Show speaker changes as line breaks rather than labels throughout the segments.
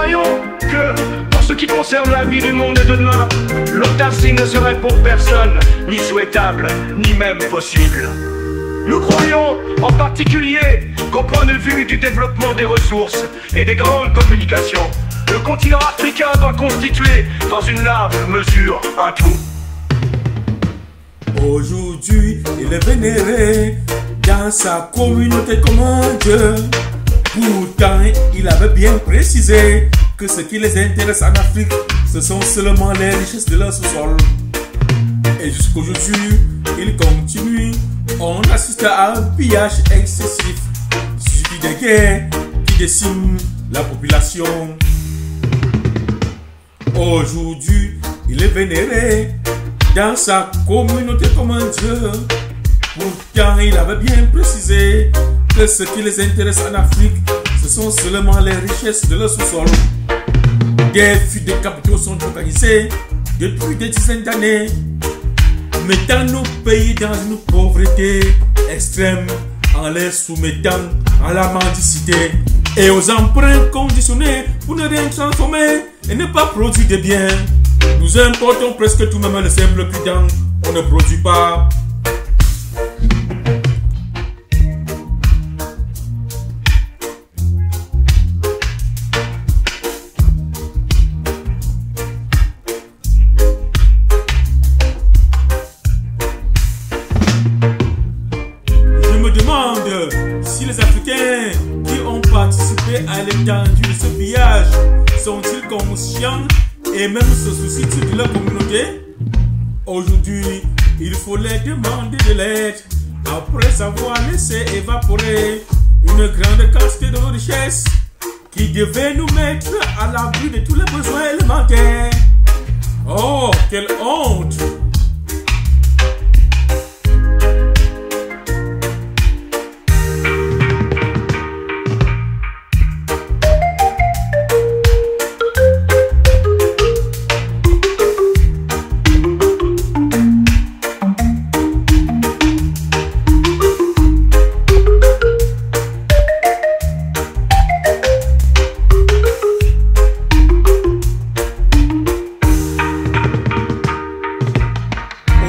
croyons que, pour ce qui concerne la vie du monde de demain, l'autarcie ne serait pour personne ni souhaitable, ni même possible. Nous croyons, en particulier, qu'au point de vue du développement des ressources et des grandes communications, le continent africain doit constituer, dans une large mesure, un tout.
Aujourd'hui, il est vénéré dans sa communauté comme un dieu. Pourtant, il avait bien précisé que ce qui les intéresse en Afrique, ce sont seulement les richesses de leur sous-sol. Et jusqu'aujourd'hui, il continue. On assiste à un pillage excessif, suivi des guerres qui déciment la population. Aujourd'hui, il est vénéré dans sa communauté comme un dieu. Pourtant, il avait bien précisé que ce qui les intéresse en Afrique, ce sont seulement les richesses de leur sous-sol. Des fuites de capitaux sont organisées depuis des dizaines d'années, mettant nos pays dans une pauvreté extrême, en les soumettant à la mendicité et aux emprunts conditionnés pour ne rien transformer et ne pas produire de biens. Nous importons presque tout, même le simple cudan, on ne produit pas. Si les Africains qui ont participé à l'étendue de ce pillage sont-ils conscients et même se soucient de leur communauté? Aujourd'hui, il faut les demander de l'aide après avoir laissé évaporer une grande quantité de nos richesses qui devait nous mettre à l'abri de tous les besoins élémentaires. Oh, quelle honte!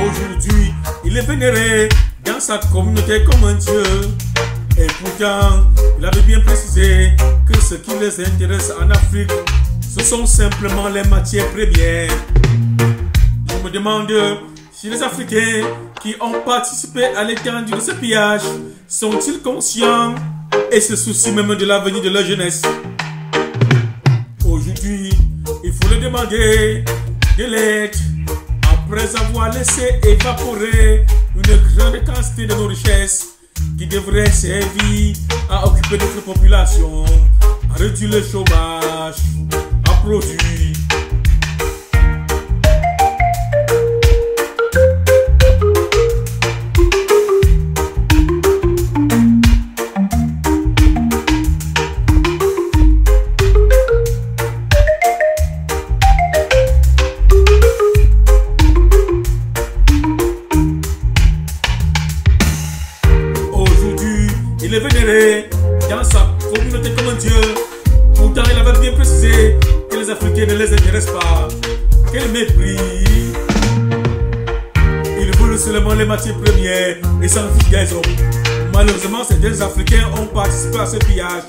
Aujourd'hui, il est vénéré dans sa communauté comme un dieu. Et pourtant, il avait bien précisé que ce qui les intéresse en Afrique, ce sont simplement les matières premières. Je me demande si les Africains qui ont participé à l'étendue de ce pillage sont-ils conscients et se soucient même de l'avenir de leur jeunesse. Aujourd'hui, il faut leur demander de l'aide après avoir laissé évaporer une grande quantité de nos richesses qui devraient servir à occuper notre population, à réduire le chômage, à produire. Il est vénéré dans sa communauté comme un dieu. Pourtant, il avait bien précisé que les Africains ne les intéressent pas. Quel mépris! Ils veulent seulement les matières premières et s'en fichent des hommes. Malheureusement, certains Africains ont participé à ce pillage.